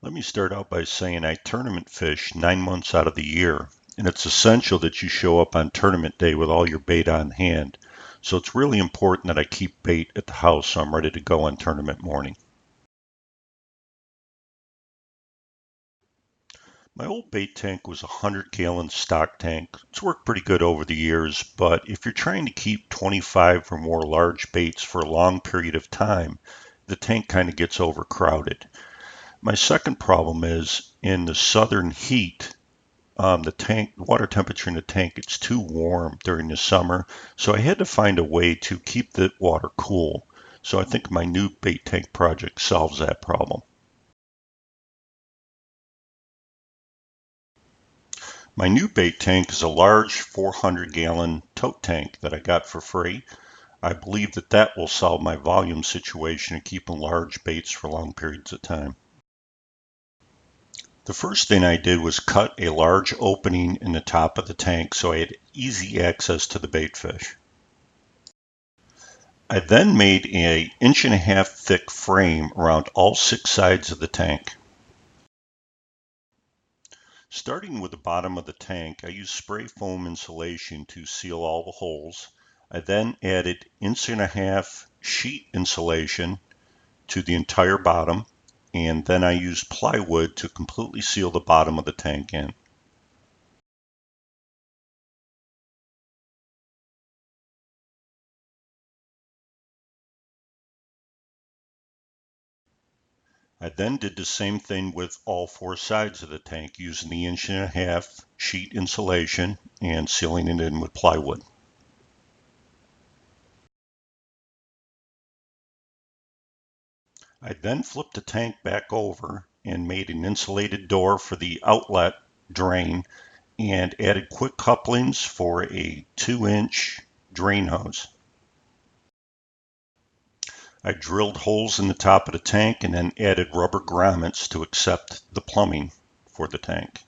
Let me start out by saying I tournament fish 9 months out of the year, and it's essential that you show up on tournament day with all your bait on hand. So it's really important that I keep bait at the house so I'm ready to go on tournament morning. My old bait tank was a 100-gallon stock tank. It's worked pretty good over the years, but if you're trying to keep 25 or more large baits for a long period of time, the tank kind of gets overcrowded. My second problem is in the southern heat, the water temperature in the tank, it's too warm during the summer. So I had to find a way to keep the water cool. So I think my new bait tank project solves that problem. My new bait tank is a large 400-gallon tote tank that I got for free. I believe that will solve my volume situation and keeping large baits for long periods of time. The first thing I did was cut a large opening in the top of the tank so I had easy access to the bait fish. I then made an inch-and-a-half thick frame around all 6 sides of the tank. Starting with the bottom of the tank, I used spray foam insulation to seal all the holes. I then added inch-and-a-half sheet insulation to the entire bottom, and then I used plywood to completely seal the bottom of the tank in. I then did the same thing with all 4 sides of the tank using the inch-and-a-half sheet insulation and sealing it in with plywood. I then flipped the tank back over and made an insulated door for the outlet drain and added quick couplings for a 2-inch drain hose. I drilled holes in the top of the tank and then added rubber grommets to accept the plumbing for the tank.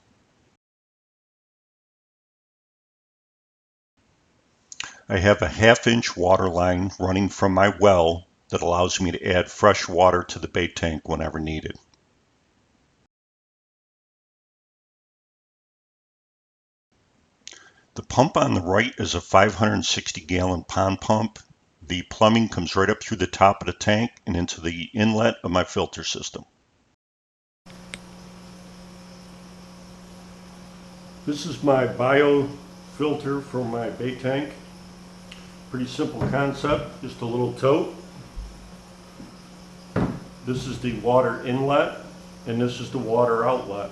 I have a 1/2-inch water line running from my well that allows me to add fresh water to the bait tank whenever needed. The pump on the right is a 560-gallon pond pump. The plumbing comes right up through the top of the tank and into the inlet of my filter system. This is my bio filter for my bait tank. Pretty simple concept, just a little tote. This is the water inlet and this is the water outlet.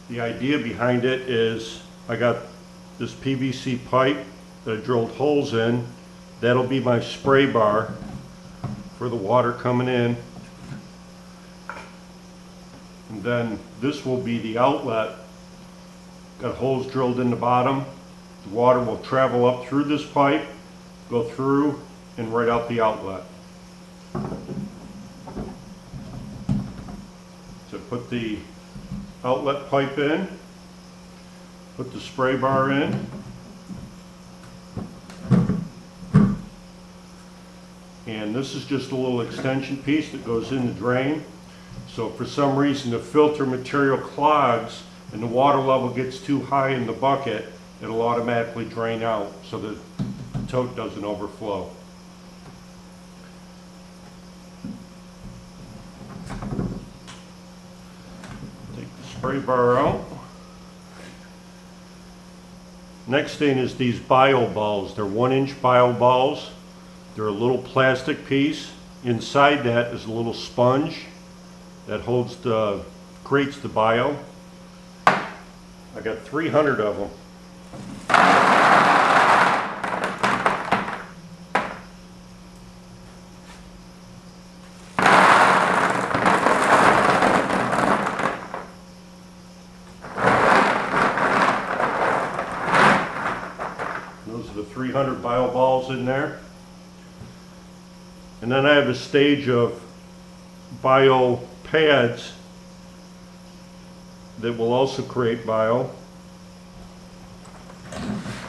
The idea behind it is I got this PVC pipe that I drilled holes in. That'll be my spray bar for the water coming in. And then this will be the outlet. Got holes drilled in the bottom. The water will travel up through this pipe, go through, and right out the outlet. So put the outlet pipe in, put the spray bar in, and this is just a little extension piece that goes in the drain. So if for some reason the filter material clogs and the water level gets too high in the bucket, it'll automatically drain out so the tote doesn't overflow. Take the spray bar out. Next thing is these bio balls. They're 1-inch bio balls. They're a little plastic piece. Inside that is a little sponge that creates the bio. I got 300 of them. Those are the 300 bio balls in there. And then I have a stage of bio pads that will also create bio.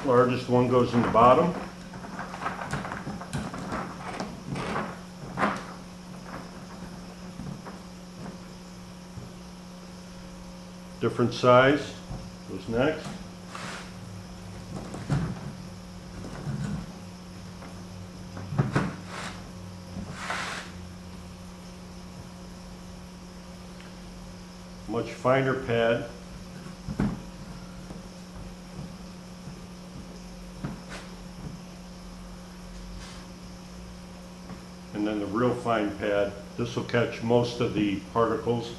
Largest one goes in the bottom. different size goes next. Much finer pad. And then the real fine pad. This will catch most of the particles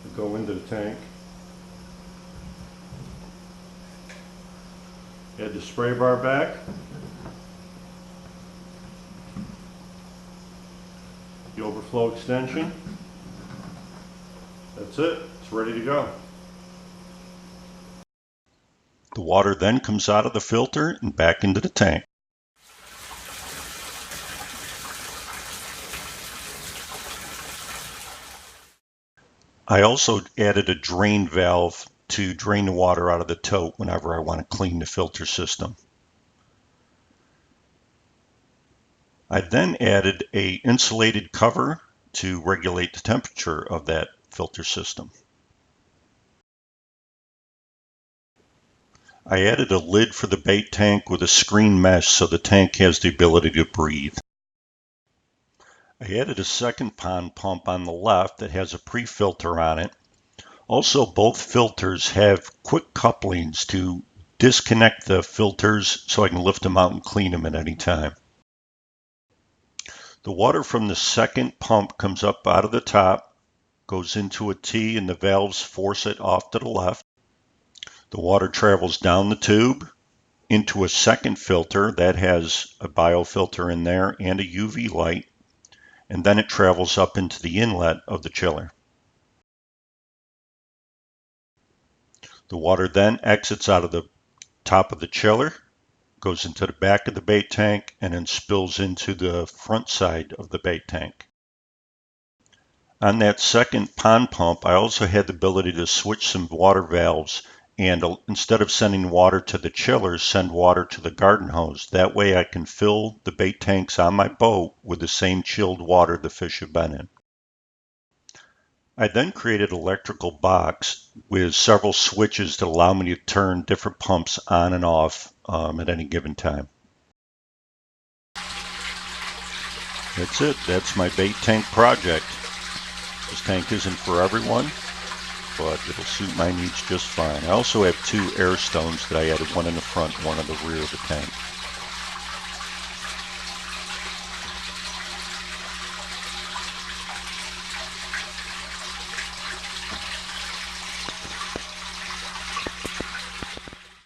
that go into the tank. Add the spray bar back. The overflow extension. That's it. It's ready to go. The water then comes out of the filter and back into the tank. I also added a drain valve to drain the water out of the tote whenever I want to clean the filter system. I then added an insulated cover to regulate the temperature of that filter system. I added a lid for the bait tank with a screen mesh so the tank has the ability to breathe. I added a second pond pump on the left that has a pre-filter on it. Also, both filters have quick couplings to disconnect the filters so I can lift them out and clean them at any time. The water from the second pump comes up out of the top, goes into a T, and the valves force it off to the left. The water travels down the tube into a second filter that has a biofilter in there and a UV light, and then it travels up into the inlet of the chiller. The water then exits out of the top of the chiller, goes into the back of the bait tank, and then spills into the front side of the bait tank. On that second pond pump, I also had the ability to switch some water valves and instead of sending water to the chillers, send water to the garden hose. That way I can fill the bait tanks on my boat with the same chilled water the fish have been in. I then created an electrical box with several switches to allow me to turn different pumps on and off at any given time. That's it. That's my bait tank project. This tank isn't for everyone, but it'll suit my needs just fine. I also have two air stones that I added, one in the front, one in the rear of the tank.